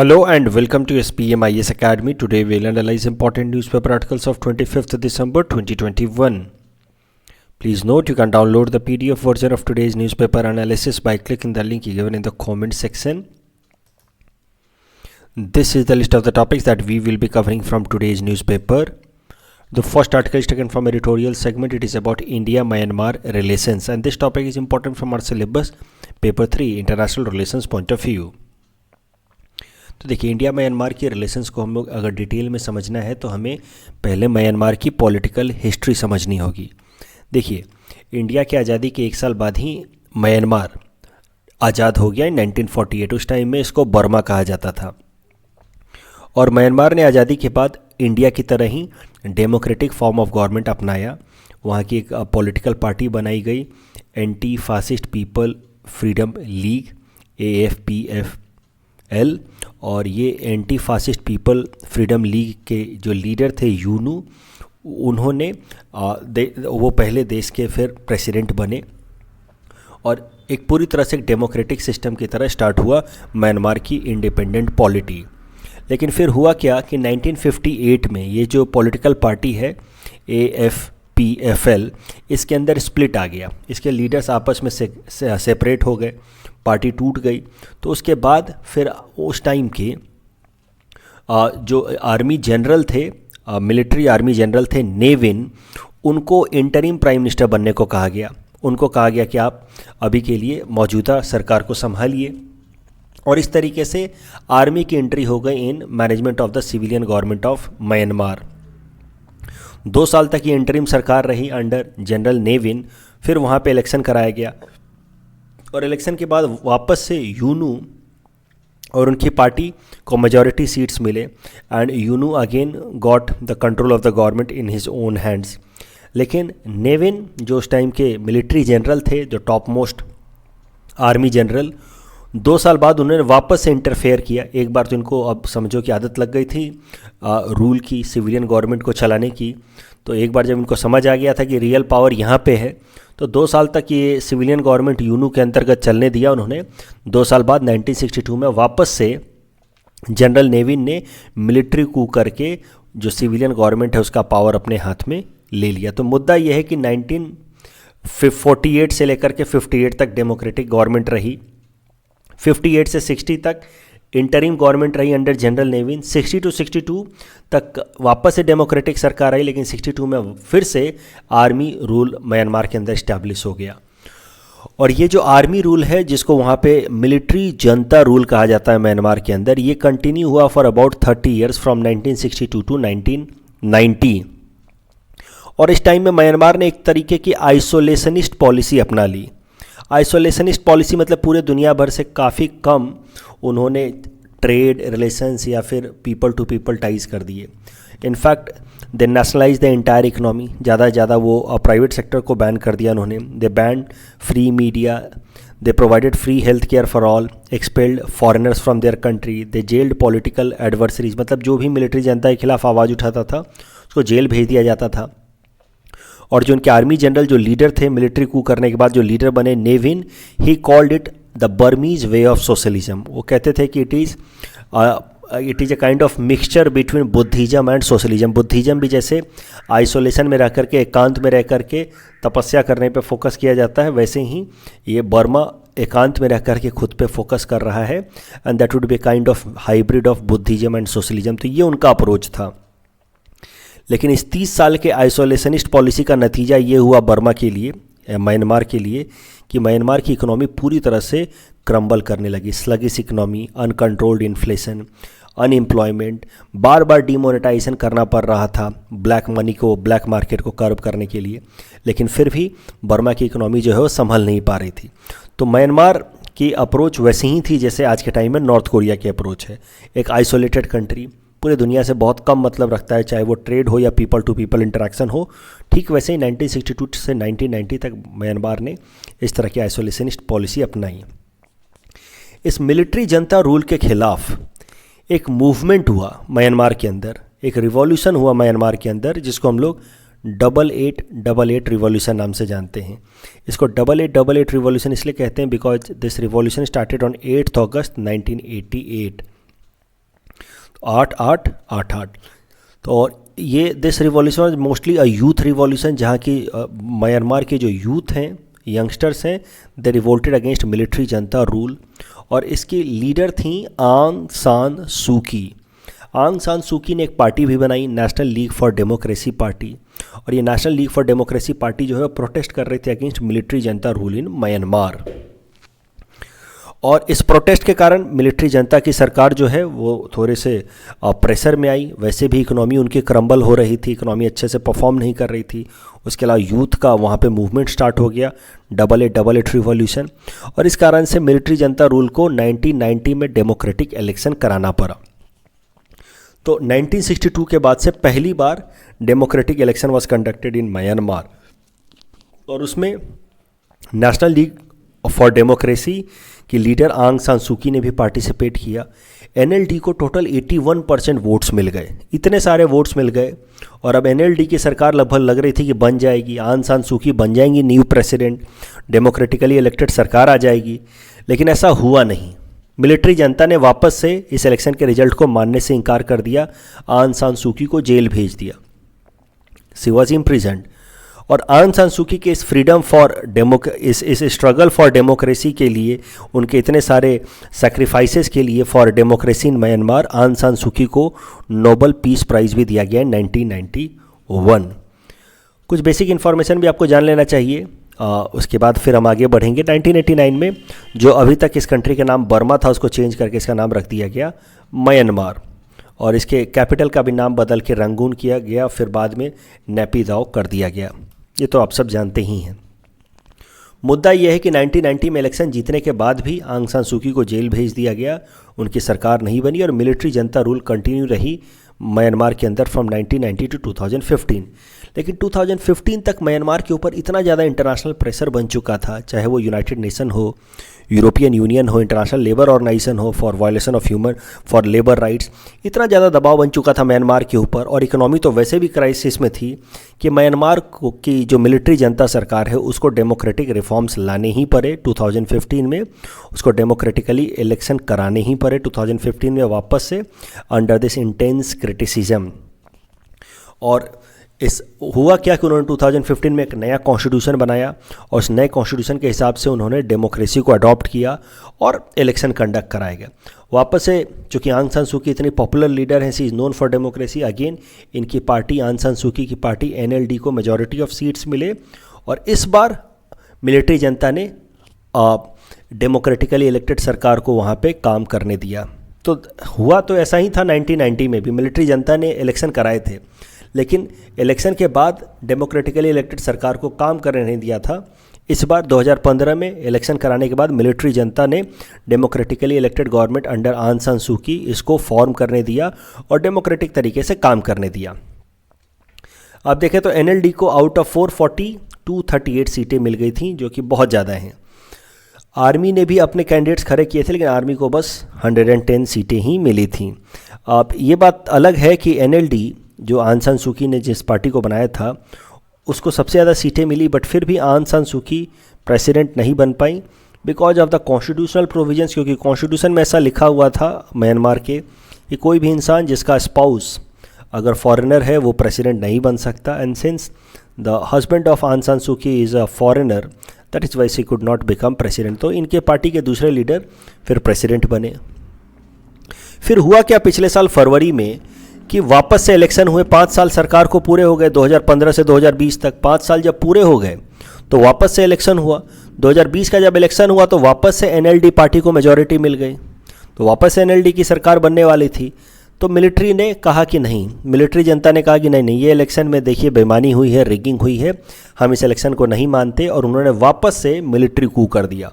Hello and welcome to SPM IS Academy. Today we'll analyze important newspaper articles of 25th December 2021. Please note you can download the PDF version of today's newspaper analysis by clicking the link given in the comment section. This is the list of the topics that we will be covering from today's newspaper. The first article is taken from editorial segment. It is about India-Myanmar relations and this topic is important from our syllabus paper 3 international relations point of view. तो देखिए India Myanmar की relations को हम लोग अगर detail में समझना है तो हमें पहले म्यांमार की पॉलिटिकल हिस्ट्री समझनी होगी। देखिए इंडिया की आज़ादी के एक साल बाद ही म्यांमार आज़ाद हो गया 1948। उस टाइम में इसको बर्मा कहा जाता था और म्यांमार ने आज़ादी के बाद इंडिया की तरह ही डेमोक्रेटिक फॉर्म ऑफ गवर्नमेंट अपनाया। वहाँ की एक पॉलिटिकल पार्टी बनाई गई, anti fascist people freedom league AFPFL, और ये anti fascist people freedom league के जो लीडर थे यूनू, उन्होंने वो पहले देश के फिर प्रेसिडेंट बने और एक पूरी तरह से डेमोक्रेटिक सिस्टम की तरह स्टार्ट हुआ म्यांमार की इंडिपेंडेंट पॉलिटी। लेकिन फिर हुआ क्या कि 1958 में ये जो पॉलिटिकल पार्टी है AFPFL, इसके अंदर स्प्लिट आ गया। इसके लीडर्स आपस में सेपरेट हो गए, पार्टी टूट गई। तो उसके बाद फिर उस टाइम के जो आर्मी जनरल थे, मिलिट्री आर्मी जनरल थे नेविन, उनको इंटरिम प्राइम मिनिस्टर बनने को कहा गया। उनको कहा गया कि आप अभी के लिए मौजूदा सरकार को संभालिए और इस तरीके से आर्मी की एंट्री हो गई in management of the civilian government of Myanmar. 2 साल तक ये इंटरिम सरकार रही अंडर जनरल नेविन। फिर वहाँ पे इलेक्शन कराया गया और इलेक्शन के बाद वापस से यूनू और उनकी पार्टी को मेजॉरिटी सीट्स मिले and U Nu again got the control of the government in his own hands. लेकिन नेविन जो उस टाइम के मिलिट्री जनरल थे, जो टॉप मोस्ट आर्मी जनरल, 2 साल बाद उन्होंने वापस से इंटरफेयर किया। एक बार तो इनको अब समझो कि आदत लग गई थी रूल की, सिविलियन गवर्नमेंट को चलाने की। तो एक बार जब इनको समझ आ गया था कि रियल पावर यहाँ पे है, तो 2 साल तक ये सिविलियन गवर्नमेंट यूनू के अंतर्गत चलने दिया उन्होंने। 2 साल बाद 1962 में वापस से जनरल नेविन ने मिलिट्री कू करके जो सिविलियन गवर्नमेंट है उसका पावर अपने हाथ में ले लिया। तो मुद्दा यह है कि 1948 से लेकर के 58 तक डेमोक्रेटिक गवर्नमेंट रही, 58 से 60 तक इंटरिम गवर्नमेंट रही अंडर जनरल नेविन, 60 to 62 तक वापस से डेमोक्रेटिक सरकार आई, लेकिन 62 में फिर से आर्मी रूल म्यांमार के अंदर इस्टेब्लिश हो गया। और ये जो आर्मी रूल है, जिसको वहाँ पे मिलिट्री जनता रूल कहा जाता है म्यांमार के अंदर, ये कंटिन्यू हुआ for about 30 years from 1962 to 1990। और इस टाइम में म्यांमार ने एक तरीके की आइसोलेशनिस्ट पॉलिसी अपना ली। आइसोलेशनिस्ट पॉलिसी मतलब पूरे दुनिया भर से काफ़ी कम उन्होंने ट्रेड रिलेशंस या फिर पीपल टू पीपल टाइज कर दिए। In fact they nationalise the entire economy, ज़्यादा से ज़्यादा वो प्राइवेट सेक्टर को बैन कर दिया उन्होंने। They banned free media, they provided free health care for all, expelled foreigners from their country, they jailed political adversaries, मतलब जो भी मिलिट्री जनता के खिलाफ आवाज़ उठाता था उसको जेल भेज दिया जाता था। और जो उनके आर्मी जनरल जो लीडर थे, मिलिट्री कू करने के बाद जो लीडर बने Ne Win, he called it the Burmese way of socialism. वो कहते थे कि it is a kind of mixture between Buddhism and socialism. Buddhism भी जैसे आइसोलेशन में रह करके, एकांत में रह करके तपस्या करने पे फोकस किया जाता है, वैसे ही ये बर्मा एकांत में रह करके खुद पे फोकस कर रहा है and that would be kind of hybrid of Buddhism and socialism. तो ये उनका अप्रोच था। लेकिन इस 30 साल के आइसोलेशनिस्ट पॉलिसी का नतीजा ये हुआ बर्मा के लिए, म्यांमार के लिए, कि म्यांमार की इकोनॉमी पूरी तरह से क्रम्बल करने लगी। Sluggish economy, uncontrolled inflation, unemployment, बार बार डिमोनेटाइजेशन करना पड़ रहा था ब्लैक मनी को, ब्लैक मार्केट को कर्ब करने के लिए। लेकिन फिर भी बर्मा की इकोनॉमी जो है वो संभल नहीं पा रही थी। तो म्यांमार की अप्रोच वैसे ही थी जैसे आज के टाइम में नॉर्थ कोरिया की अप्रोच है। एक आइसोलेटेड कंट्री, पूरे दुनिया से बहुत कम मतलब रखता है, चाहे वो ट्रेड हो या पीपल टू पीपल इंटरेक्शन हो। ठीक वैसे ही 1962 से 1990 तक म्यांमार ने इस तरह की आइसोलेशनिस्ट पॉलिसी अपनाई। इस मिलिट्री जनता रूल के खिलाफ एक मूवमेंट हुआ म्यांमार के अंदर, एक रिवॉल्यूशन हुआ म्यांमार के अंदर, जिसको हम लोग 8888 रिवॉल्यूशन नाम से जानते हैं। इसको 8888 रिवॉल्यूशन इसलिए कहते हैं because this revolution started on 8 अगस्त 1988। 8-8-8-8। तो और ये this revolution was mostly a youth revolution, जहाँ की म्यांमार के जो यूथ हैं, यंगस्टर्स हैं, दे revolted against military junta rule. और इसकी लीडर थी आंग सान सूकी। आंग सान सूकी ने एक पार्टी भी बनाई, national League for democracy party. और ये national League for democracy party जो है प्रोटेस्ट कर रही थी against military junta rule in Myanmar. और इस प्रोटेस्ट के कारण मिलिट्री जनता की सरकार जो है वो थोड़े से प्रेशर में आई। वैसे भी इकोनॉमी उनकी क्रम्बल हो रही थी, इकोनॉमी अच्छे से परफॉर्म नहीं कर रही थी। उसके अलावा यूथ का वहाँ पे मूवमेंट स्टार्ट हो गया, 8888 रिवॉल्यूशन। और इस कारण से मिलिट्री जनता रूल को 1990 में डेमोक्रेटिक इलेक्शन कराना पड़ा। तो 1962 के बाद से पहली बार democratic election was conducted in Myanmar. और उसमें नेशनल लीग फॉर डेमोक्रेसी की लीडर आंग सान सूकी ने भी पार्टिसिपेट किया। एनएलडी को टोटल 81% वोट्स मिल गए, इतने सारे वोट्स मिल गए। और अब एनएलडी की सरकार लगभग लग रही थी कि बन जाएगी, आंग सान सूकी बन जाएंगी न्यू प्रेसिडेंट, डेमोक्रेटिकली इलेक्टेड सरकार आ जाएगी। लेकिन ऐसा हुआ नहीं। मिलिट्री जनता ने वापस से इस इलेक्शन के रिजल्ट को मानने से इनकार कर दिया, आंग सान सूकी को जेल भेज दिया, शी वॉज इम्प्रिजन्ड। और आंग सान सूकी के इस फ्रीडम फॉर इस स्ट्रगल फॉर डेमोक्रेसी के लिए, उनके इतने सारे सेक्रीफाइसेस के लिए फॉर डेमोक्रेसी इन म्यांमार, आंग सान सूकी को नोबल पीस प्राइज़ भी दिया गया 1991। कुछ बेसिक इन्फॉर्मेशन भी आपको जान लेना चाहिए, उसके बाद फिर हम आगे बढ़ेंगे। 1989 में जो अभी तक इस कंट्री का नाम बर्मा था उसको चेंज करके इसका नाम रख दिया गया म्यांमार। और इसके कैपिटल का भी नाम बदल के रंगून किया गया, फिर बाद में नेपिदाओ कर दिया गया। ये तो आप सब जानते ही हैं। मुद्दा यह है कि 1990 में इलेक्शन जीतने के बाद भी आंग सान सूकी को जेल भेज दिया गया, उनकी सरकार नहीं बनी और मिलिट्री जनता रूल कंटिन्यू रही म्यांमार के अंदर फ्रॉम 1990 टू 2015। लेकिन 2015 तक म्यांमार के ऊपर इतना ज़्यादा इंटरनेशनल प्रेशर बन चुका था, चाहे वो यूनाइटेड नेशन हो, यूरोपियन यूनियन हो, इंटरनेशनल लेबर ऑर्गेनाइजेशन हो for violation of human for labour rights, इतना ज़्यादा दबाव बन चुका था म्यांमार के ऊपर। और इकोनॉमी तो वैसे भी क्राइसिस में थी कि म्यांमार की जो मिलिट्री जनता सरकार है उसको डेमोक्रेटिक रिफॉर्म्स लाने ही पड़े 2015 में, उसको डेमोक्रेटिकली इलेक्शन कराने ही पड़े 2015 में वापस से, अंडर दिस इंटेंस क्रिटिसिज्म। और इस हुआ क्या कि उन्होंने 2015 में एक नया कॉन्स्टिट्यूशन बनाया और उस नए कॉन्स्टिट्यूशन के हिसाब से उन्होंने डेमोक्रेसी को अडॉप्ट किया और इलेक्शन कंडक्ट कराया गया वापस से। चूँकि आंग सान सूकी इतनी पॉपुलर लीडर हैं, she is known for democracy, again इनकी पार्टी आंग सान सूकी की पार्टी एनएलडी को मेजॉरिटी ऑफ सीट्स मिले। और इस बार मिलिट्री जनता ने डेमोक्रेटिकली इलेक्टेड सरकार को वहाँ पे काम करने दिया। तो हुआ तो ऐसा ही था 1990 में भी, मिलिट्री जनता ने इलेक्शन कराए थे, लेकिन इलेक्शन के बाद डेमोक्रेटिकली इलेक्टेड सरकार को काम करने नहीं दिया था। इस बार 2015 में इलेक्शन कराने के बाद मिलिट्री जनता ने डेमोक्रेटिकली इलेक्टेड गवर्नमेंट अंडर आंग सान सूकी इसको फॉर्म करने दिया और डेमोक्रेटिक तरीके से काम करने दिया। अब देखें तो एनएलडी को आउट ऑफ 440 238 सीटें मिल गई थी, जो कि बहुत ज़्यादा हैं। आर्मी ने भी अपने कैंडिडेट्स खड़े किए थे, लेकिन आर्मी को बस 110 सीटें ही मिली थीं। अब ये बात अलग है कि एनएलडी जो आंग सान सूकी ने जिस पार्टी को बनाया था उसको सबसे ज़्यादा सीटें मिली, बट फिर भी आंग सान सूकी प्रेसिडेंट नहीं बन पाई because of the constitutional provisions. क्योंकि कॉन्स्टिट्यूशन में ऐसा लिखा हुआ था म्यांमार के कि कोई भी इंसान जिसका स्पाउस अगर फॉरेनर है वो प्रेसिडेंट नहीं बन सकता। And since the husband of आंग San Suki is a foreigner, that is why she could not become president. तो इनके पार्टी के दूसरे लीडर फिर प्रेसिडेंट बने। फिर हुआ क्या पिछले साल फरवरी में कि वापस से इलेक्शन हुए। 5 साल सरकार को पूरे हो गए, 2015 से 2020 तक 5 साल जब पूरे हो गए तो वापस से इलेक्शन हुआ। 2020 का जब इलेक्शन हुआ तो वापस से एनएलडी पार्टी को मेजॉरिटी मिल गई, तो वापस से एनएलडी की सरकार बनने वाली थी। तो मिलिट्री ने कहा कि नहीं, मिलिट्री जनता ने कहा कि नहीं, ये इलेक्शन में देखिए बेईमानी हुई है, रिगिंग हुई है, हम इस इलेक्शन को नहीं मानते, और उन्होंने वापस से मिलिट्री कू कर दिया।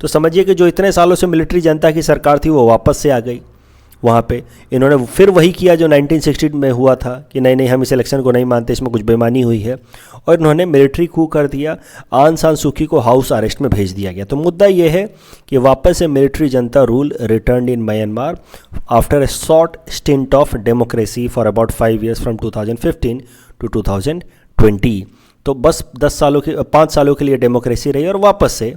तो समझिए कि जो इतने सालों से मिलिट्री जनता की सरकार थी वो वापस से आ गई वहाँ पे। इन्होंने फिर वही किया जो 1960 में हुआ था कि नहीं नहीं हम इस इलेक्शन को नहीं मानते, इसमें कुछ बेईमानी हुई है, और इन्होंने मिलिट्री कू कर दिया। आंग सान सूकी को हाउस अरेस्ट में भेज दिया गया। तो मुद्दा ये है कि वापस से military junta rule return in Myanmar after a short stint of democracy for about 5 years from 2015 to 2020। तो बस 5 सालों के लिए डेमोक्रेसी रही और वापस से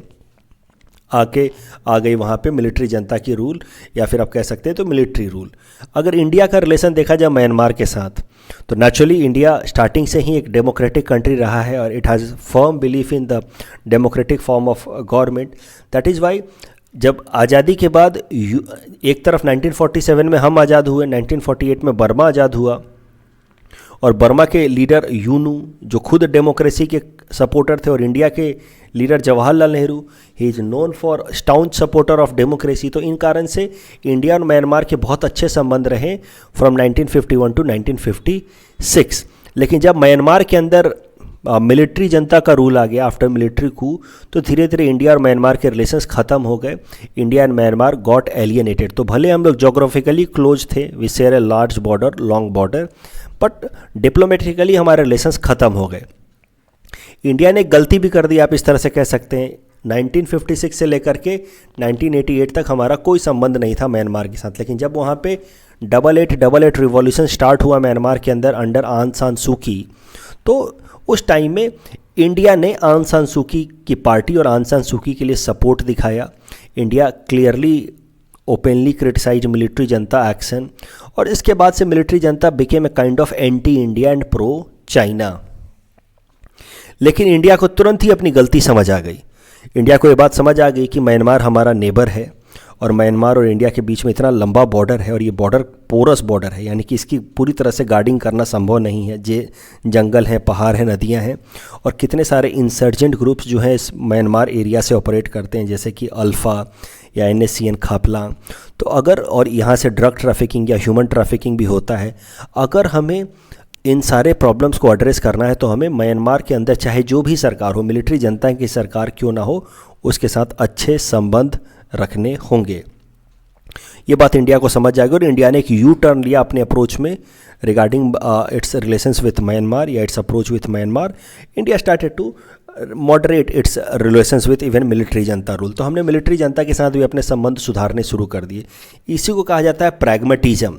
आके आ गई वहाँ पे मिलिट्री जनता की रूल, या फिर आप कह सकते हैं तो मिलिट्री रूल। अगर इंडिया का रिलेशन देखा जाए म्यांमार के साथ, तो नेचुरली इंडिया स्टार्टिंग से ही एक डेमोक्रेटिक कंट्री रहा है और it has firm belief in the democratic form of government. That is why जब आज़ादी के बाद एक तरफ 1947 में हम आज़ाद हुए, 1948 में बर्मा आज़ाद हुआ, और बर्मा के लीडर यूनू जो खुद डेमोक्रेसी के सपोर्टर थे, और इंडिया के leader Jawaharlal Nehru, he is known for staunch supporter of democracy. तो इन कारण से इंडिया और म्यांमार के बहुत अच्छे संबंध रहे फ्रॉम 1951 टू 1956। लेकिन जब म्यांमार के अंदर मिलिट्री जनता का रूल आ गया आफ्टर मिलिट्री कू, तो धीरे धीरे इंडिया और म्यांमार के रिलेशंस ख़त्म हो गए। India and Myanmar got alienated. तो भले हम लोग जोग्राफिकली क्लोज थे, we share a large border, long border, but diplomatically हमारे रिलेशंस ख़त्म हो गए। इंडिया ने गलती भी कर दी, आप इस तरह से कह सकते हैं। 1956 से लेकर के 1988 तक हमारा कोई संबंध नहीं था म्यांमार के साथ। लेकिन जब वहाँ पे 88 रिवॉल्यूशन स्टार्ट हुआ म्यांमार के अंदर अंडर आंग सान सू की, तो उस टाइम में इंडिया ने आंग सान सू की पार्टी और आंग सान सू की के लिए सपोर्ट दिखाया। India clearly openly criticise military junta action, और इसके बाद से military junta became a kind of anti India and pro China. लेकिन इंडिया को तुरंत ही अपनी गलती समझ आ गई। इंडिया को ये बात समझ आ गई कि म्यांमार हमारा नेबर है, और म्यांमार और इंडिया के बीच में इतना लंबा बॉर्डर है, और ये बॉर्डर पोरस बॉर्डर है, यानी कि इसकी पूरी तरह से गार्डिंग करना संभव नहीं है। जे जंगल हैं, पहाड़ हैं, नदियां हैं, और कितने सारे इंसर्जेंट ग्रुप्स जो हैं इस म्यांमार एरिया से ऑपरेट करते हैं, जैसे कि अल्फ़ा या NSCN खापला। तो अगर, और यहाँ से ड्रग ट्रैफिकिंग या ह्यूमन ट्रैफिकिंग भी होता है। अगर हमें इन सारे प्रॉब्लम्स को एड्रेस करना है तो हमें म्यांमार के अंदर चाहे जो भी सरकार हो, मिलिट्री जनता की सरकार क्यों ना हो, उसके साथ अच्छे संबंध रखने होंगे। ये बात इंडिया को समझ जाएगी, और इंडिया ने एक यू टर्न लिया अपने अप्रोच में regarding its relations with Myanmar या its approach with Myanmar. India started to moderate its relations with even military junta rule. तो हमने मिलिट्री जनता के साथ भी अपने संबंध सुधारने शुरू कर दिए। इसी को कहा जाता है प्रैग्मेटिज्म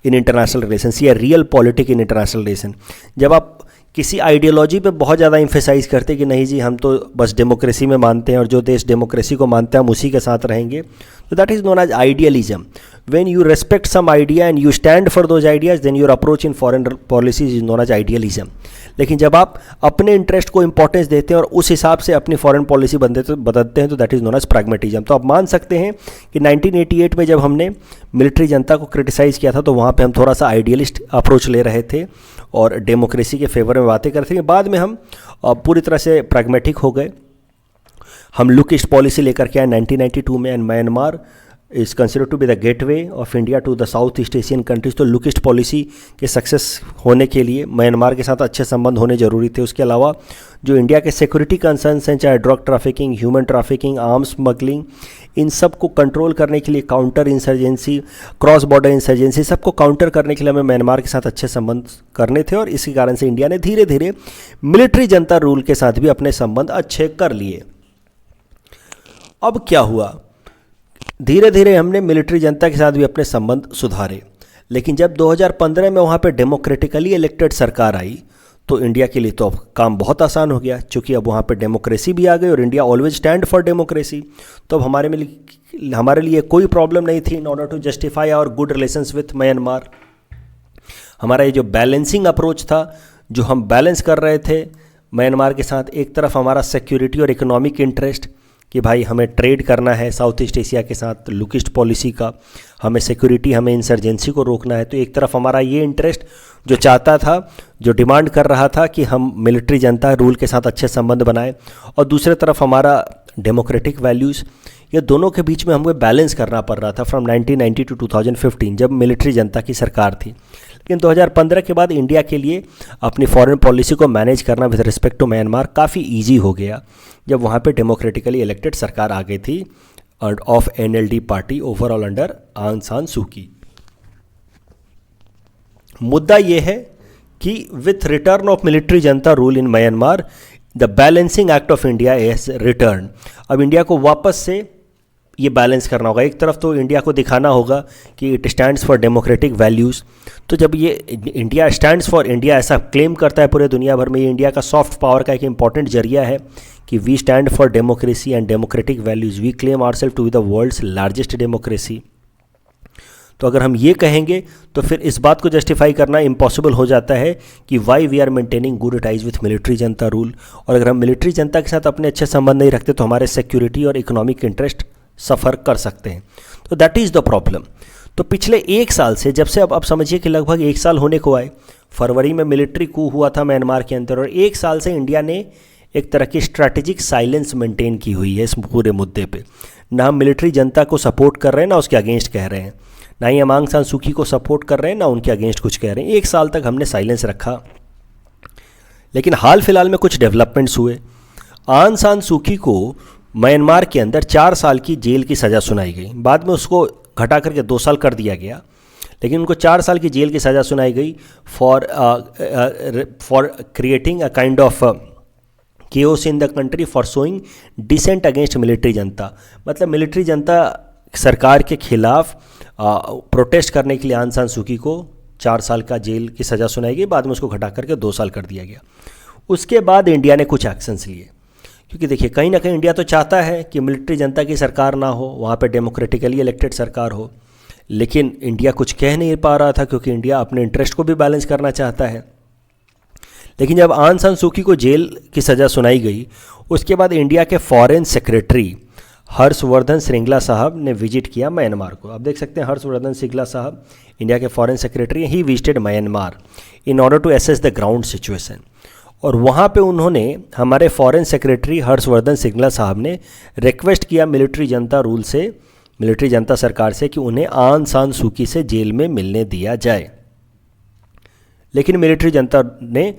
इन इंटरनेशनल रिलेशंस या real politic in international relation. जब आप किसी आइडियोलॉजी पे बहुत ज़्यादा इम्फेसाइज करते हैं कि नहीं जी हम तो बस डेमोक्रेसी में मानते हैं और जो देश डेमोक्रेसी को मानते हैं हम उसी के साथ रहेंगे, तो that is known as idealism. When you respect some idea and you stand for those ideas, then your approach in foreign policies is known as idealism. लेकिन जब आप अपने इंटरेस्ट को इंपॉर्टेंस देते हैं और उस हिसाब से अपनी फॉरेन पॉलिसी बदलते हैं, तो that is known as pragmatism. तो आप मान सकते हैं कि 1988 में जब हमने मिलिट्री जनता को क्रिटिसाइज़ किया था, तो वहाँ पे हम थोड़ा सा आइडियलिस्ट अप्रोच ले रहे थे और डेमोक्रेसी के फेवर में बातें करते थे। बाद में हम पूरी तरह से प्रैग्मेटिक हो गए। हम लुक ईस्ट पॉलिसी लेकर के आए 1992 में, and Myanmar is considered to be the gateway of India to the South East Asian countries. तो लुक ईस्ट पॉलिसी के सक्सेस होने के लिए म्यांमार के साथ अच्छे संबंध होने जरूरी थे। उसके अलावा जो इंडिया के सिक्योरिटी कंसर्न्स हैं, चाहे drug trafficking, human trafficking, arms smuggling, इन सब को कंट्रोल करने के लिए, counter insurgency, cross border insurgency, सबको काउंटर करने के लिए हमें म्यांमार के साथ अच्छे संबंध करने थे। और इसी कारण से इंडिया ने धीरे धीरे मिलिट्री जनता रूल के साथ भी अपने संबंध अच्छे कर लिए। अब क्या हुआ, धीरे धीरे हमने मिलिट्री जनता के साथ भी अपने संबंध सुधारे। लेकिन जब 2015 में वहाँ पे डेमोक्रेटिकली इलेक्टेड सरकार आई, तो इंडिया के लिए तो अब काम बहुत आसान हो गया, क्योंकि अब वहाँ पे डेमोक्रेसी भी आ गई और India always stand for democracy. तो अब हमारे लिए कोई प्रॉब्लम नहीं थी in order to justify our good relations with Myanmar. हमारा ये जो बैलेंसिंग अप्रोच था, जो हम बैलेंस कर रहे थे म्यांमार के साथ, एक तरफ हमारा सिक्योरिटी और इकोनॉमिक इंटरेस्ट कि भाई हमें ट्रेड करना है साउथ ईस्ट एशिया के साथ, लुक ईस्ट पॉलिसी का, हमें सिक्योरिटी, हमें इंसर्जेंसी को रोकना है। तो एक तरफ हमारा ये इंटरेस्ट जो चाहता था, जो डिमांड कर रहा था कि हम मिलिट्री जनता रूल के साथ अच्छे संबंध बनाएं, और दूसरे तरफ हमारा डेमोक्रेटिक वैल्यूज़, ये दोनों के बीच में हमें बैलेंस करना पड़ रहा था फ्रॉम 1990 टू 2015 जब मिलिट्री जनता की सरकार थी। लेकिन 2015 के बाद इंडिया के लिए अपनी फॉरेन पॉलिसी को मैनेज करना विद रिस्पेक्ट टू म्यांमार काफ़ी ईजी हो गया, जब वहाँ पे डेमोक्रेटिकली इलेक्टेड सरकार आ गई थी of NLD party overall under आंग सान सू की। मुद्दा ये है कि with return of military junta rule in Myanmar, the balancing act of India is return. अब इंडिया को वापस से ये बैलेंस करना होगा। एक तरफ तो इंडिया को दिखाना होगा कि it stands for democratic values. तो जब ये इंडिया स्टैंड्स फॉर, इंडिया ऐसा क्लेम करता है पूरे दुनिया भर में, ये इंडिया का सॉफ्ट पावर का एक इंपॉर्टेंट जरिया है कि we stand for democracy and democratic values, we claim ourselves to be the world's largest democracy. तो अगर हम ये कहेंगे तो फिर इस बात को जस्टिफाई करना इम्पॉसिबल हो जाता है कि why we are maintaining good ties with military junta rule. और अगर हम मिलिट्री जनता के साथ अपने अच्छे संबंध नहीं रखते तो हमारे सिक्योरिटी और इकोनॉमिक इंटरेस्ट सफ़र कर सकते हैं। तो दैट इज़ द प्रॉब्लम। तो पिछले एक साल से, जब से अब समझिए कि लगभग एक साल होने को आए, फरवरी में मिलिट्री कू हुआ था म्यांमार के अंदर, और एक साल से इंडिया ने एक तरह की स्ट्रैटेजिक साइलेंस मेंटेन की हुई है इस पूरे मुद्दे पे। ना हम मिलिट्री जनता को सपोर्ट कर रहे हैं, ना उसके अगेंस्ट कह रहे हैं, ना ही हम आंग सान सूकी को सपोर्ट कर रहे हैं, ना उनके अगेंस्ट कुछ कह रहे हैं। एक साल तक हमने साइलेंस रखा। लेकिन हाल फिलहाल में कुछ डेवलपमेंट्स हुए। आंग सान सूकी को म्यांमार के अंदर 4 साल की जेल की सज़ा सुनाई गई, बाद में उसको घटा करके 2 साल कर दिया गया, लेकिन उनको 4 साल की जेल की सज़ा सुनाई गई for creating a kind of chaos in the country, for showing dissent against military junta. मतलब मिलिट्री जनता सरकार के खिलाफ प्रोटेस्ट करने के लिए आंग सान सूकी को 4 साल का जेल की सज़ा सुनाई गई, बाद में उसको घटा करके 2 साल कर दिया गया। उसके बाद इंडिया ने कुछ एक्शंस लिए, क्योंकि देखिए कहीं ना कहीं इंडिया तो चाहता है कि मिलिट्री जनता की सरकार ना हो, वहाँ पे डेमोक्रेटिकली इलेक्टेड सरकार हो, लेकिन इंडिया कुछ कह नहीं पा रहा था क्योंकि इंडिया अपने इंटरेस्ट को भी बैलेंस करना चाहता है। लेकिन जब आंग सान सूकी को जेल की सज़ा सुनाई गई, उसके बाद इंडिया के फॉरेन सेक्रेटरी हर्षवर्धन श्रृंगला साहब ने विजिट किया म्यांमार को। आप देख सकते हैं हर्षवर्धन श्रृंगला साहब इंडिया के foreign secretary, he visited Myanmar in order to assess the ground situation. और वहाँ पे उन्होंने, हमारे फॉरेन सेक्रेटरी हर्षवर्धन श्रृंगला साहब ने रिक्वेस्ट किया मिलिट्री जनता रूल से, मिलिट्री जनता सरकार से, कि उन्हें आंग सान सूकी से जेल में मिलने दिया जाए। लेकिन मिलिट्री जनता ने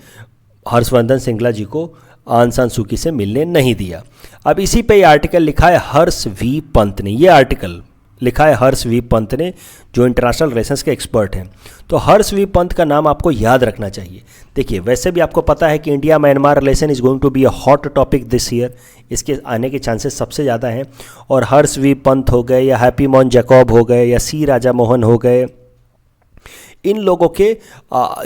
हर्षवर्धन श्रृंगला जी को आंग सान सूकी से मिलने नहीं दिया। अब इसी पे ये आर्टिकल लिखा है हर्ष वी पंत ने, ये आर्टिकल लिखा है हर्ष वी पंत ने, जो इंटरनेशनल रिलेशंस के एक्सपर्ट हैं। तो हर्ष वी पंत का नाम आपको याद रखना चाहिए। देखिए वैसे भी आपको पता है कि India Myanmar relation is going to be a hot topic this year, इसके आने के चांसेस सबसे ज़्यादा हैं। और हर्ष वी पंत हो गए, या हैप्पी मोहन जैकब हो गए, या सी राजा मोहन हो गए, इन लोगों के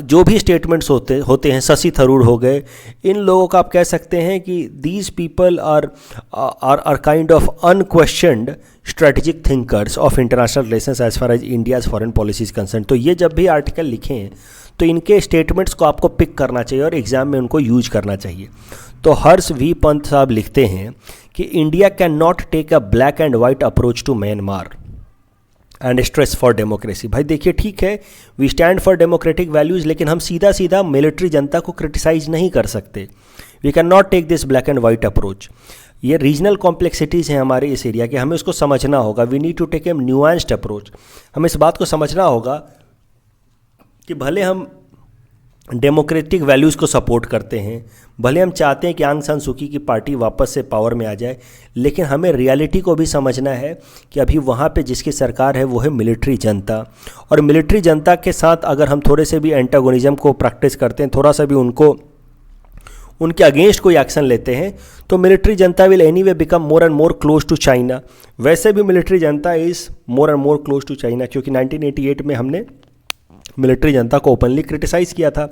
जो भी स्टेटमेंट्स होते हैं, शशि थरूर हो गए, इन लोगों का आप कह सकते हैं कि these people are kind of unquestioned strategic thinkers of international relations as far as India's foreign policy is concern. तो ये जब भी आर्टिकल लिखे हैं तो इनके स्टेटमेंट्स को आपको पिक करना चाहिए और एग्जाम में उनको यूज करना चाहिए। तो हर्ष वी पंत साहब लिखते हैं कि India can not take a black and white approach to Myanmar and stress for democracy. भाई देखिए ठीक है, we stand for democratic values, लेकिन हम सीधा सीधा मिलिट्री जनता को क्रिटिसाइज नहीं कर सकते। We can not take this black and white approach. ये रीजनल कॉम्प्लेक्सिटीज़ हैं हमारे इस एरिया के, हमें उसको समझना होगा। We need to take a nuanced approach. हमें इस बात को समझना होगा कि भले हम डेमोक्रेटिक वैल्यूज़ को सपोर्ट करते हैं, भले हम चाहते हैं कि आंग सान सूकी की पार्टी वापस से पावर में आ जाए, लेकिन हमें रियलिटी को भी समझना है कि अभी वहाँ पे जिसकी सरकार है वो है मिलिट्री जनता। और मिलिट्री जनता के साथ अगर हम थोड़े से भी एंटागोनिज्म को प्रैक्टिस करते हैं, थोड़ा सा भी उनके अगेंस्ट कोई एक्शन लेते हैं, तो military junta will anyway become more and more close to China. वैसे भी military junta is more and more close to China, क्योंकि 1988 में हमने मिलिट्री जनता को ओपनली क्रिटिसाइज़ किया था।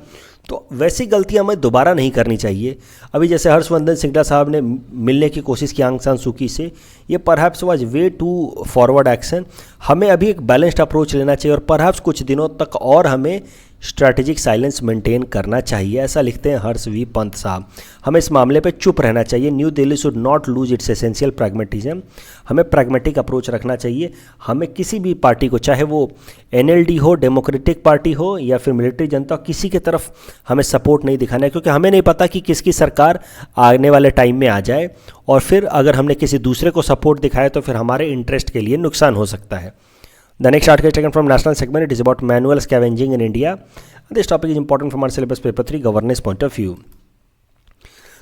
तो वैसी गलतियां हमें दोबारा नहीं करनी चाहिए। अभी जैसे हर्षवर्धन श्रृंगला साहब ने मिलने की कोशिश की आंग सान सूकी से, ये perhaps was way to forward action. हमें अभी एक बैलेंस्ड अप्रोच लेना चाहिए और परहैप्स कुछ दिनों तक और हमें स्ट्रैटेजिक साइलेंस मेंटेन करना चाहिए, ऐसा लिखते हैं हर्ष वी पंत साहब। हमें इस मामले पे चुप रहना चाहिए। New Delhi should not lose its essential pragmatism. हमें प्रैग्मेटिक अप्रोच रखना चाहिए। हमें किसी भी पार्टी को, चाहे वो एनएलडी हो, डेमोक्रेटिक पार्टी हो, या फिर मिलिट्री जनता, किसी की तरफ हमें सपोर्ट नहीं दिखाना है, क्योंकि हमें नहीं पता कि किसकी सरकार आने वाले टाइम में आ जाए, और फिर अगर हमने किसी दूसरे को सपोर्ट दिखाया तो फिर हमारे इंटरेस्ट के लिए नुकसान हो सकता है। The next article is taken from National Segment. It is about manual scavenging in India. This topic is important from our syllabus paper 3 governance point of view.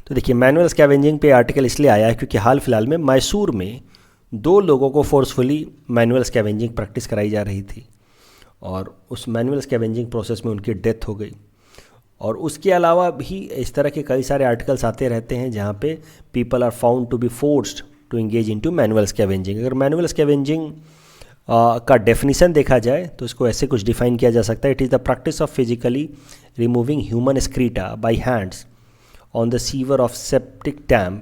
तो देखिए मैनुअल स्कैवेंजिंग पे आर्टिकल इसलिए आया है क्योंकि हाल फिलहाल में मैसूर में 2 लोगों को फोर्सफुली मैनुअल स्कैवेंजिंग प्रैक्टिस कराई जा रही थी, और उस मैनुअल स्कैवेंजिंग प्रोसेस में उनकी डेथ हो गई। और उसके अलावा भी इस तरह के कई सारे आर्टिकल्स आते रहते हैं जहाँ पे people are found to be forced to engage in to manual scavenging. अगर मैनुअल स्कैवेंजिंग का डेफिनेशन देखा जाए तो इसको ऐसे कुछ डिफाइन किया जा सकता है। It is the practice of physically removing human excreta by hands on the sewer of septic tank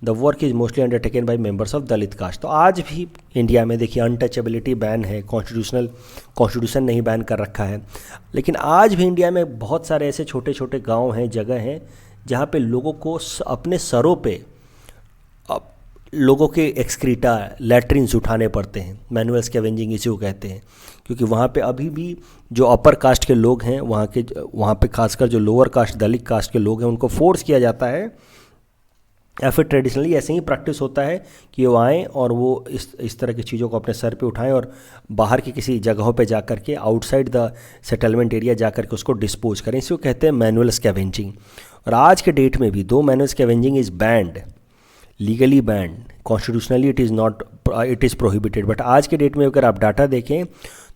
the work is mostly undertaken by members of Dalit caste. तो आज भी इंडिया में देखिए अनटचेबिलिटी बैन है, कॉन्स्टिट्यूशन नहीं बैन कर रखा है, लेकिन आज भी इंडिया में बहुत सारे ऐसे छोटे छोटे गांव हैं, जगह हैं जहां पे लोगों को अपने सरों पे लोगों के एक्सक्रीटा लैट्रिन्स उठाने पड़ते हैं। मैनुअल स्कैवेंजिंग इसी को कहते हैं, क्योंकि वहाँ पे अभी भी जो अपर कास्ट के लोग हैं, वहाँ पे खासकर जो लोअर कास्ट दलित कास्ट के लोग हैं, उनको फोर्स किया जाता है, या फिर ट्रेडिशनली ऐसे ही प्रैक्टिस होता है कि वो आएँ और वो इस तरह की चीज़ों को अपने सर पे उठाएं और बाहर की किसी जगहों पे जा कर के आउटसाइड द सेटलमेंट एरिया जा कर के उसको डिस्पोज करें। इसी को कहते हैं मैनुअल स्कैवेंजिंग। और आज के डेट में भी दो manual scavenging is banned, legally banned, constitutionally it is prohibited, but आज के डेट में अगर आप डाटा देखें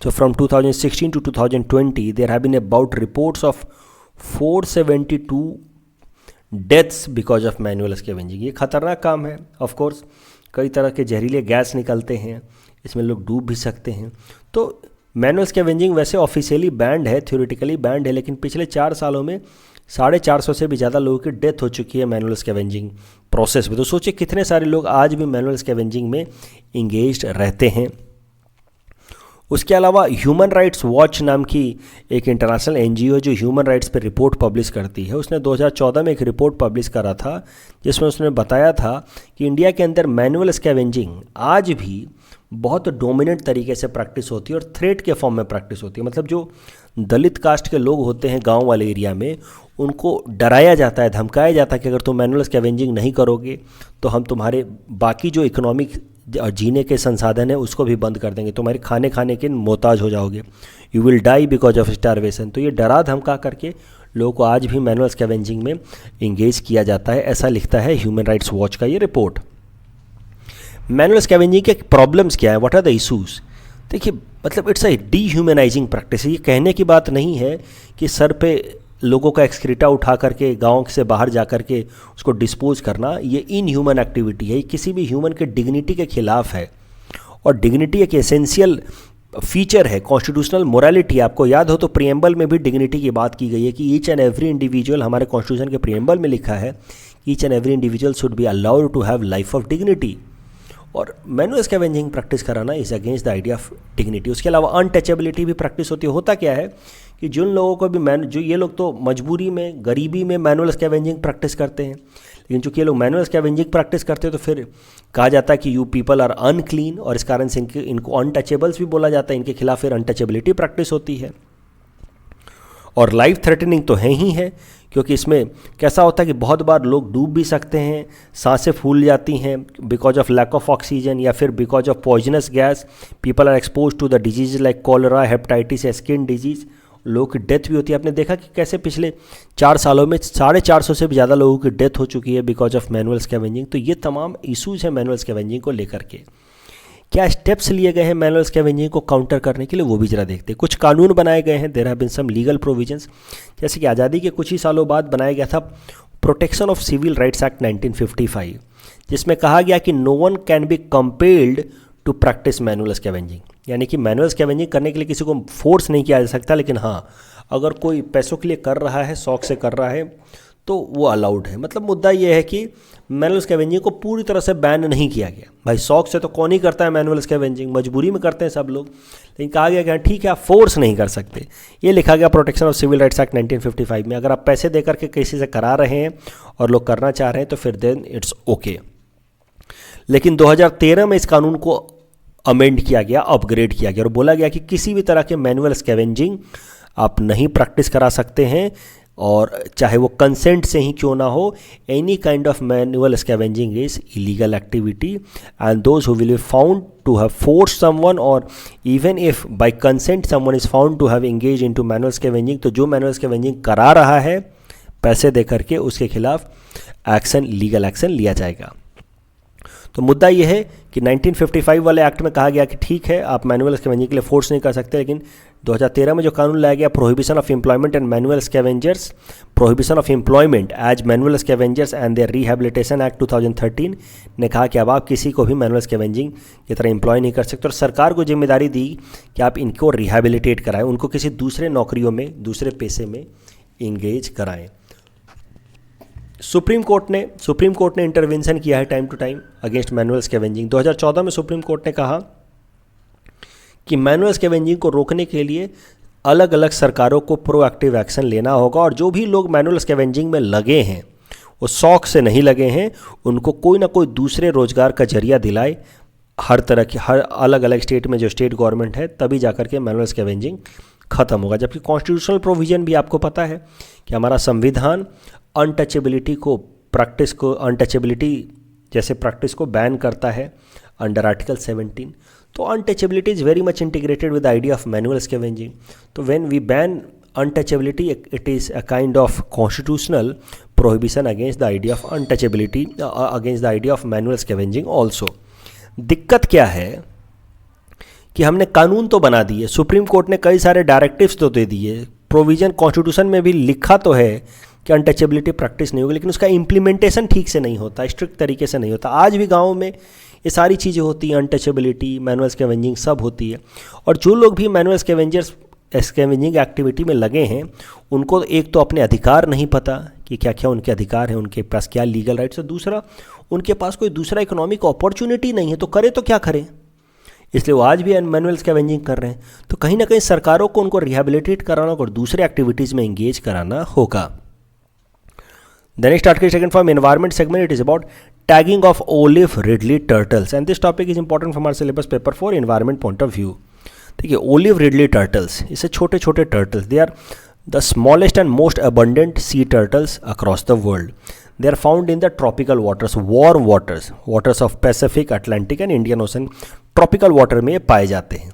तो from 2016 to 2020 there have been about reports of 472 deaths because of manual scavenging. ये खतरनाक काम है। ऑफ कोर्स कई तरह के जहरीले गैस निकलते हैं, इसमें लोग डूब भी सकते हैं। तो मैनुअल स्कैवेंजिंग वैसे ऑफिशियली बैंड है, थ्योरेटिकली बैंड है, लेकिन पिछले 4 सालों में 450 से भी ज़्यादा लोगों की डेथ हो चुकी है मैनुअल स्कैवेंजिंग प्रोसेस में। तो सोचिए कितने सारे लोग आज भी मैनुअल स्कैवेंजिंग में इंगेज्ड रहते हैं। उसके अलावा ह्यूमन राइट्स वॉच नाम की एक इंटरनेशनल एनजीओ जो ह्यूमन राइट्स पर रिपोर्ट पब्लिश करती है, उसने 2014 में एक रिपोर्ट पब्लिश करा था जिसमें उसने बताया था कि इंडिया के अंदर मैनुअल स्कैवेंजिंग आज भी बहुत डोमिनेंट तरीके से प्रैक्टिस होती है और थ्रेट के फॉर्म में प्रैक्टिस होती है। मतलब जो दलित कास्ट के लोग होते हैं गांव वाले एरिया में, उनको डराया जाता है, धमकाया जाता है कि अगर तुम मैनुअल स्कैवेंजिंग नहीं करोगे तो हम तुम्हारे बाकी जो इकोनॉमिक जीने के संसाधन है उसको भी बंद कर देंगे, तुम्हारे खाने के मोहताज हो जाओगे, you will die because of starvation. तो ये डरा धमका करके लोगों को आज भी मैनुअल स्कैवेंजिंग में इंगेज किया जाता है, ऐसा लिखता है ह्यूमन राइट्स वॉच का ये रिपोर्ट। मैनुअल स्कैवेंजिंग के प्रॉब्लम्स क्या है, व्हाट आर द इशूज़? देखिए मतलब इट्स अ डीह्यूमनाइजिंग प्रैक्टिस। ये कहने की बात नहीं है कि सर पे लोगों का एक्सक्रीटा उठा करके गांव से बाहर जा कर के उसको डिस्पोज करना, ये इनह्यूमन एक्टिविटी है, ये किसी भी ह्यूमन के डिग्निटी के खिलाफ है। और डिग्निटी एक एसेंशियल फीचर है कॉन्स्टिट्यूशनल मोरालिटी। आपको याद हो तो प्रियम्बल में भी डिग्निटी की बात की गई है कि ईच एंड एवरी इंडिविजुअल, हमारे कॉन्स्टिट्यूशन के प्रियम्बल में लिखा है each and every individual should be allowed to have life of dignity. और मैनुअल स्कैवेंजिंग प्रैक्टिस कराना is against the idea of dignity. उसके अलावा अनटचेबिलिटी भी प्रैक्टिस होती है। होता क्या है कि जिन लोगों को भी जो ये लोग तो मजबूरी में, गरीबी में मैनुअल स्कैवेंजिंग प्रैक्टिस करते हैं, लेकिन चूंकि ये लोग मैनुअल स्कैवेंजिंग प्रैक्टिस करते हैं तो फिर कहा जाता है कि यू पीपल आर अनक्लीन, और इस कारण से इनको अनटचेबल्स भी बोला जाता है। इनके खिलाफ फिर अनटचेबिलिटी प्रैक्टिस होती है। और लाइफ थ्रेटनिंग तो है ही है, क्योंकि इसमें कैसा होता है कि बहुत बार लोग डूब भी सकते हैं, सांसें फूल जाती हैं because of lack of oxygen, या फिर because of poisonous gas people are expose to the disease like cholera, hepatitis या स्किन डिजीज। लोगों की डेथ भी होती है। आपने देखा कि कैसे पिछले 4 सालों में 450 से भी ज़्यादा लोगों की डेथ हो चुकी है बिकॉज ऑफ मैनुअल स्कैवेंजिंग। तो ये तमाम इशूज़ हैं मैनुअल स्कैवेंजिंग को लेकर के। क्या स्टेप्स लिए गए हैं मैनुअल स्कैवेंजिंग को काउंटर करने के लिए, वो भी जरा देखते हैं। कुछ कानून बनाए गए हैं, there have been some legal provisions, जैसे कि आज़ादी के कुछ ही सालों बाद बनाया गया था protection of civil rights act 1955, जिसमें कहा गया कि no one can be compelled to practice manual scavenging. यानी कि मैनुअल स्कैवेंजिंग करने के लिए किसी को फोर्स नहीं किया जा सकता, लेकिन हाँ अगर कोई पैसों के लिए कर रहा है, शौक से कर रहा है, तो वो अलाउड है। मतलब मुद्दा ये है कि मैनुअल स्कैवेंजिंग को पूरी तरह से बैन नहीं किया गया। भाई शौक से तो कौन ही करता है मैनुअल स्कैवेंजिंग, मजबूरी में करते हैं सब लोग, लेकिन कहा गया कि ठीक है आप फोर्स नहीं कर सकते। ये लिखा गया protection of civil rights act 1955 में। अगर आप पैसे देकर के किसी से करा रहे हैं और लोग करना चाह रहे हैं तो फिर देन इट्स ओके। लेकिन 2013 में इस कानून को अमेंड किया गया, अपग्रेड किया गया और बोला गया कि किसी भी तरह के मैनुअल स्कैवेंजिंग आप नहीं प्रैक्टिस करा सकते हैं, और चाहे वो कंसेंट से ही क्यों ना हो। Any kind of manual scavenging is illegal activity and those who will be found to have force someone, और even if by consent someone is found to have engage into manual scavenging, तो जो manual scavenging करा रहा है पैसे दे करके, उसके खिलाफ एक्शन, लीगल एक्शन लिया जाएगा। तो मुद्दा ये है कि 1955 वाले एक्ट में कहा गया कि ठीक है आप मैनुअल स्कैवेंजिंग के लिए फोर्स नहीं कर सकते, लेकिन 2013 में जो कानून लाया गया prohibition of employment and manual scavengers, prohibition of employment as manual scavengers and their rehabilitation act 2013 ने कहा कि अब आप किसी को भी मैनुअल स्कैवेंजिंग की तरह एम्प्लॉय नहीं कर सकते, और सरकार को जिम्मेदारी दी कि आप इनको रिहैबिलिटेट कराएं, उनको किसी दूसरे नौकरियों में, दूसरे पेशे में इंगेज कराएं। सुप्रीम कोर्ट ने इंटरवेंशन किया है time to time against manual scavenging. 2014 में सुप्रीम कोर्ट ने कहा कि मैनुअल स्कैवेंजिंग को रोकने के लिए अलग अलग सरकारों को प्रोएक्टिव एक्शन लेना होगा, और जो भी लोग मैनुअल स्कैवेंजिंग में लगे हैं वो शौक से नहीं लगे हैं, उनको कोई ना कोई दूसरे रोजगार का जरिया दिलाए। हर तरह की हर अलग अलग स्टेट में जो स्टेट गवर्नमेंट है, तभी जाकर के मैनुअल स्कैवेंजिंग खत्म होगा। जबकि कॉन्स्टिट्यूशनल प्रोविज़न भी आपको पता है कि हमारा संविधान अनटचेबिलिटी जैसे प्रैक्टिस को बैन करता है अंडर आर्टिकल 17। तो untouchability is very much integrated with the idea of manual scavenging. तो when we ban untouchability, it is a kind of constitutional prohibition against the idea of untouchability, against the idea of manual scavenging also. दिक्कत क्या है कि हमने कानून तो बना दिए, सुप्रीम कोर्ट ने कई सारे डायरेक्टिव्स तो दे दिए, प्रोविज़न कॉन्स्टिट्यूशन में भी लिखा तो है कि अनटचेबिलिटी प्रैक्टिस नहीं होगी, लेकिन उसका इम्प्लीमेंटेशन ठीक से नहीं होता, स्ट्रिक्ट तरीके से नहीं होता। आज भी गाँव में ये सारी चीज़ें होती हैं, अनटचेबिलिटी, मैनुअल स्कैवेंजिंग सब होती है। और जो लोग भी मैनुअल स्कैवेंजिंग एक्टिविटी में लगे हैं, उनको एक तो अपने अधिकार नहीं पता कि क्या क्या उनके अधिकार हैं, उनके पास क्या लीगल राइट्स है, दूसरा उनके पास कोई दूसरा इकोनॉमिक अपॉर्चुनिटी नहीं है, तो करे तो क्या करें, इसलिए वो आज भी मैनुअल स्कैवेंजिंग कर रहे हैं। तो कहीं ना कहीं सरकारों को उनको रिहेबिलिटेट कराना और दूसरे एक्टिविटीज़ में एंगेज कराना होगा। The next article is taken from environment segment. It is about tagging of olive ridley turtles, and this topic is important from our syllabus paper for environment point of view. देखिए, olive ridley turtles, इसे छोटे छोटे turtles, they are the smallest and most abundant sea turtles across the world. They are found in the tropical waters, warm waters of Pacific, Atlantic and Indian Ocean. Tropical water में ये पाए जाते हैं।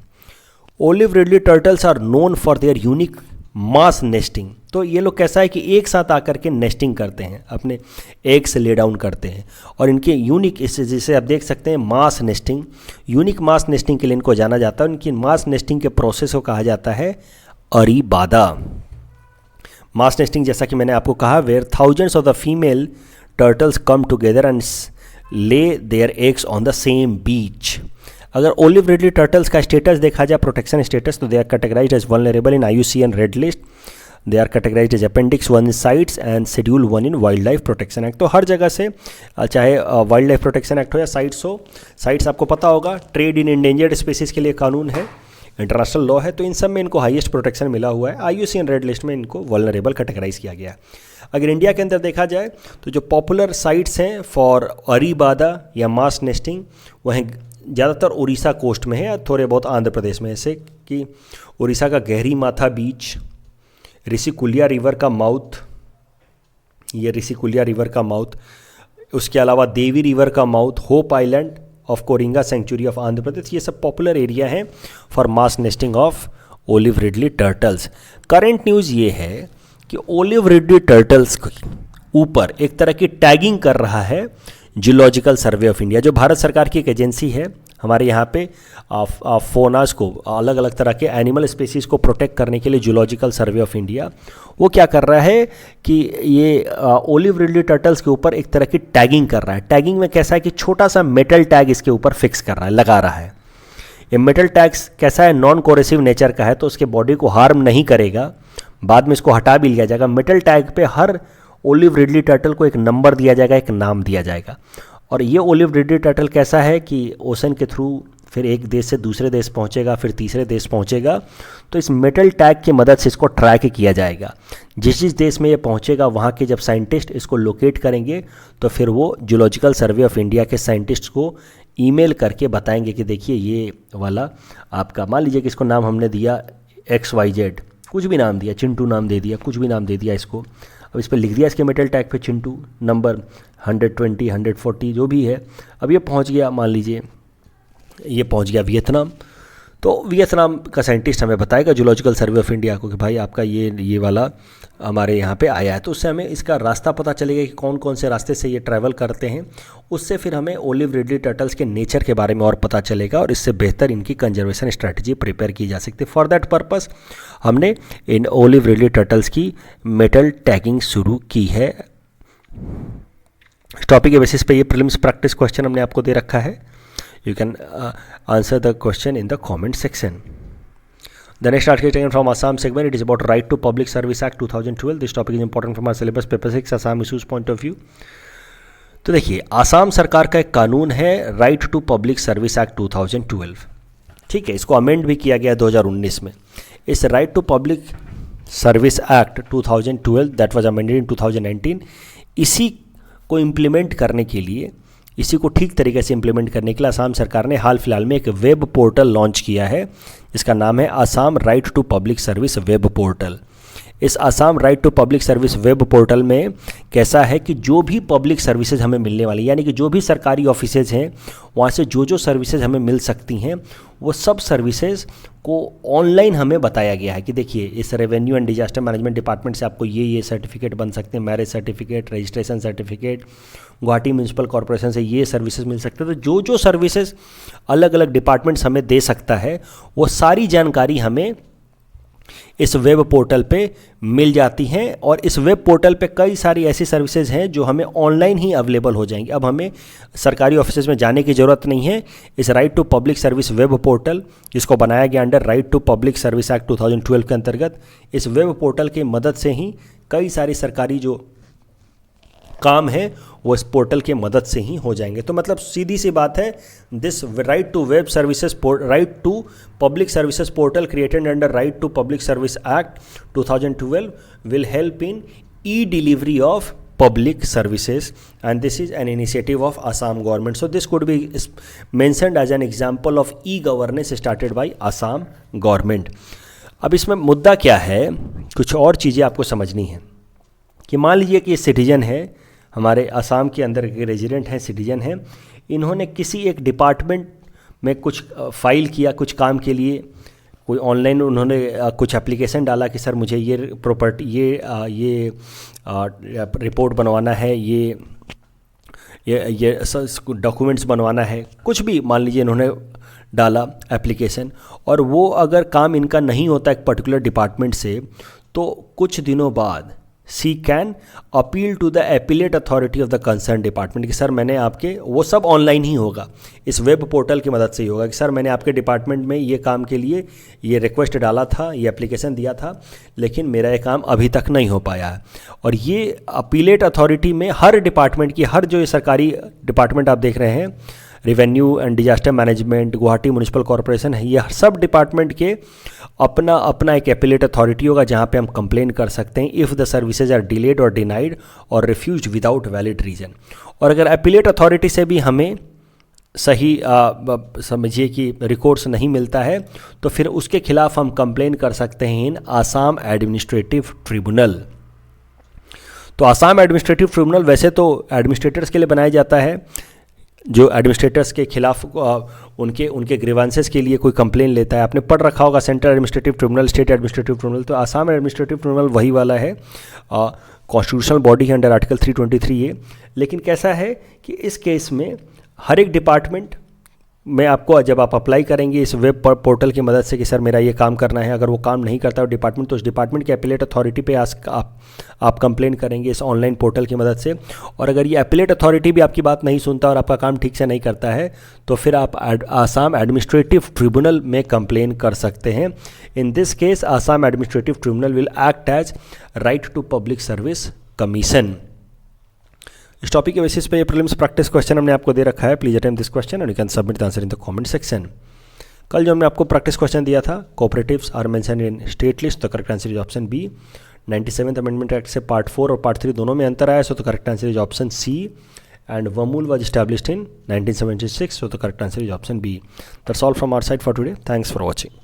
Olive ridley turtles are known for their unique mass nesting. तो ये लोग कैसा है कि एक साथ आकर के नेस्टिंग करते हैं, अपने एग्स ले डाउन करते हैं, और इनके यूनिक, इससे जिसे आप देख सकते हैं मास नेस्टिंग, यूनिक मास नेस्टिंग के लिए इनको जाना जाता है। इनकी मास नेस्टिंग के प्रोसेस को कहा जाता है अरीबादा। मास नेस्टिंग, जैसा कि मैंने आपको कहा, where thousands of the female turtles come together and lay their eggs on the same beach. अगर ओलिव रिडली टर्टल्स का स्टेटस देखा जाए, प्रोटेक्शन स्टेटस, तो they are categorized as vulnerable in IUCN red list, they are categorized as appendix 1 in CITES and schedule 1 in wildlife protection act. तो हर जगह से, चाहे वाइल्ड लाइफ प्रोटेक्शन एक्ट हो या साइट्स हो, साइट्स आपको पता होगा ट्रेड इन इंडेंजर्ड स्पीसीज के लिए कानून है, इंटरनेशनल लॉ है, तो इन सब में इनको हाईएस्ट प्रोटेक्शन मिला हुआ है। IUCN रेड लिस्ट में इनको वल्नरेबल कैटेगराइज किया गया है। अगर इंडिया के अंदर देखा जाए तो जो पॉपुलर साइट्स हैं फॉर अरीबादा या मास नेस्टिंग, वह ज़्यादातर उड़ीसा कोस्ट में है या थोड़े बहुत आंध्र प्रदेश में, जैसे कि उड़ीसा का गहरी माथा बीच, ऋषिकुलिया रिवर का माउथ, ये ऋषिकुलिया रिवर का माउथ, उसके अलावा देवी रिवर का mouth, hope island of Coringa sanctuary of Andhra Pradesh, ये सब पॉपुलर एरिया हैं for mass nesting of olive ridley turtles. Current news ये है कि ओलिव रिडली टर्टल्स के ऊपर एक तरह की टैगिंग कर रहा है जियोलॉजिकल सर्वे ऑफ इंडिया, जो भारत सरकार की एक एजेंसी है। हमारे यहाँ पे फोनास को, अलग अलग तरह के एनिमल स्पीसीज़ को प्रोटेक्ट करने के लिए जियोलॉजिकल सर्वे ऑफ इंडिया वो क्या कर रहा है कि ये ओलिव रिडली टर्टल्स के ऊपर एक तरह की टैगिंग कर रहा है। टैगिंग में कैसा है कि छोटा सा मेटल टैग इसके ऊपर फिक्स कर रहा है, लगा रहा है। ये मेटल टैग्स कैसा है, नॉन कोरेसिव नेचर का है, तो उसके बॉडी को हार्म नहीं करेगा, बाद में इसको हटा भी लिया जाएगा। मेटल टैग पे हर ओलिव रिडली टर्टल को एक नंबर दिया जाएगा, एक नाम दिया जाएगा। और ये ओलिव रिडली टर्टल कैसा है कि ओशन के थ्रू फिर एक देश से दूसरे देश पहुंचेगा, फिर तीसरे देश पहुंचेगा, तो इस मेटल टैग की मदद से इसको ट्रैक किया जाएगा। जिस देश में ये पहुंचेगा वहाँ के जब साइंटिस्ट इसको लोकेट करेंगे, तो फिर वो जियोलॉजिकल सर्वे ऑफ इंडिया के साइंटिस्ट को ईमेल करके बताएंगे कि देखिए ये वाला आपका, मान लीजिए कि इसको नाम हमने दिया XYZ, कुछ भी नाम दिया, चिंटू नाम दे दिया, कुछ भी नाम दे दिया इसको, अब इस पर लिख दिया इसके मेटल टैग पे चिंटू, नंबर 120 140 जो भी है। अब ये पहुंच गया, मान लीजिए ये पहुंच गया वियतनाम, तो वियतनाम का साइंटिस्ट हमें बताएगा जियोलॉजिकल सर्वे ऑफ इंडिया को कि भाई आपका ये वाला हमारे यहाँ पे आया है। तो उससे हमें इसका रास्ता पता चलेगा कि कौन कौन से रास्ते से ये ट्रैवल करते हैं। उससे फिर हमें ओलिव रिडली टर्टल्स के नेचर के बारे में और पता चलेगा और इससे बेहतर इनकी कंजर्वेशन स्ट्रैटेजी प्रिपेयर की जा सकती है। फॉर दैट पर्पस हमने इन ओलिव रिडली टर्टल्स की मेटल टैगिंग शुरू की है। इस टॉपिक के बेसिस पे ये प्रीलिम्स प्रैक्टिस क्वेश्चन हमने आपको दे रखा है। You can answer the question in the comment section. The next article is taken from Assam segment. It is about Right to Public Service Act 2012. This topic is important from our syllabus paper 6 Assam issues point of view. तो देखिए, आसाम सरकार का एक कानून है right to public service act 2012. ठीक है, इसको अमेंड भी किया गया 2019 में. इस right to public service act 2012 that was amended in 2019, इसी को इम्प्लीमेंट करने के लिए, इसी को ठीक तरीके से इम्प्लीमेंट करने के लिए असम सरकार ने हाल फिलहाल में एक वेब पोर्टल लॉन्च किया है जिसका नाम है Assam right to public service web portal. इस Assam right to public service web portal में कैसा है कि जो भी पब्लिक सर्विसेज हमें मिलने वाली, यानी कि जो भी सरकारी ऑफिसेज हैं वहाँ से जो जो सर्विसेज हमें मिल सकती हैं वो सब सर्विसेज को ऑनलाइन हमें बताया गया है कि देखिए इस revenue and disaster management department से आपको ये सर्टिफिकेट बन सकते हैं, marriage certificate, registration certificate, Guwahati municipal corporation से ये सर्विसेज मिल सकते हैं. तो जो जो सर्विसेज अलग अलग डिपार्टमेंट्स हमें दे सकता है वो सारी जानकारी हमें इस वेब पोर्टल पे मिल जाती हैं. और इस वेब पोर्टल पे कई सारी ऐसी सर्विसेज हैं जो हमें ऑनलाइन ही अवेलेबल हो जाएंगी. अब हमें सरकारी ऑफिसेज में जाने की ज़रूरत नहीं है. इस right to public service web portal जिसको बनाया गया under right to public service act 2012 के अंतर्गत, इस वेब पोर्टल की मदद से ही कई सारी सरकारी जो काम है वो इस पोर्टल की मदद से ही हो जाएंगे. तो मतलब सीधी सी बात है, this right to web services right to public services portal created under right to public service act 2012 will help in e delivery of public services, and this is an initiative of Assam government. So this could be mentioned as an example of e-governance started by Assam government. अब इसमें मुद्दा क्या है, कुछ और चीज़ें आपको समझनी है कि मान लीजिए कि सिटीजन है, हमारे असम के अंदर के रेजिडेंट हैं, सिटीजन हैं, इन्होंने किसी एक डिपार्टमेंट में कुछ फाइल किया, कुछ काम के लिए कोई ऑनलाइन उन्होंने कुछ एप्लीकेशन डाला कि सर मुझे ये प्रॉपर्टी ये रिपोर्ट बनवाना है, ये डॉक्यूमेंट्स बनवाना है, कुछ भी मान लीजिए इन्होंने डाला एप्लीकेशन, और वो अगर काम इनका नहीं होता एक पर्टिकुलर डिपार्टमेंट से, तो कुछ दिनों बाद she can appeal to the appellate authority of the concern department कि सर मैंने आपके, वो सब ऑनलाइन ही होगा, इस वेब पोर्टल की मदद से ही होगा कि सर मैंने आपके डिपार्टमेंट में ये काम के लिए ये रिक्वेस्ट डाला था, ये एप्लीकेशन दिया था, लेकिन मेरा ये काम अभी तक नहीं हो पाया है. और ये अपीलेट अथॉरिटी में हर डिपार्टमेंट की, हर जो ये सरकारी डिपार्टमेंट आप देख रहे हैं, revenue and disaster management, Guwahati municipal corporation है, ये सब डिपार्टमेंट के अपना अपना एक एपिलेट अथॉरिटी होगा जहाँ पे हम कंप्लेन कर सकते हैं if the services are delayed और डिनाइड और रिफ्यूज्ड विदाउट वैलिड रीज़न. और अगर एपिलेट अथॉरिटी से भी हमें सही समझिए कि रिकॉर्ड्स नहीं मिलता है तो फिर उसके खिलाफ हम कंप्लेन कर सकते हैं इन आसाम एडमिनिस्ट्रेटिव ट्रिब्यूनल. तो आसाम एडमिनिस्ट्रेटिव ट्रिब्यूनल वैसे तो एडमिनिस्ट्रेटर्स के लिए बनाया जाता है, जो एडमिनिस्ट्रेटर्स के खिलाफ उनके ग्रीवांसेस के लिए कोई कंप्लेन लेता है. आपने पढ़ रखा होगा central administrative tribunal, state administrative tribunal. तो आसाम एडमिनिस्ट्रेटिव ट्रिब्यूनल वही वाला है, कॉन्स्टिट्यूशनल बॉडी है अंडर आर्टिकल 323A. लेकिन कैसा है कि इस केस में हर एक डिपार्टमेंट में आपको, जब आप अप्लाई करेंगे इस वेब पोर्टल की मदद से कि सर मेरा ये काम करना है, अगर वो काम नहीं करता है डिपार्टमेंट, तो उस डिपार्टमेंट के एपिलेट अथॉरिटी पे आप कंप्लेन करेंगे इस ऑनलाइन पोर्टल की मदद से. और अगर ये एपिलेट अथॉरिटी भी आपकी बात नहीं सुनता और आपका काम ठीक से नहीं करता है तो फिर आप आसाम एडमिनिस्ट्रेटिव ट्रिब्यूनल में कंप्लेन कर सकते हैं. In this case Assam administrative tribunal will act as right to public service commission. इस टॉपिक के बेसिस पे ये प्रीलिम्स प्रैक्टिस क्वेश्चन हमने आपको दे रखा है. Please attempt this question and you can submit the answer in the comment section. कल जो हमने आपको प्रैक्टिस क्वेश्चन दिया था, cooperatives are mention in state list, तो correct answer is option B. 97th amendment act से पार्ट 4 और part 3 दोनों में अंतर आया, सो तो correct answer is option C. And वमूल वाज एस्टैब्लिश्ड इन 1976, सो तो correct answer is option B. That's all from our side for today. Thanks for watching.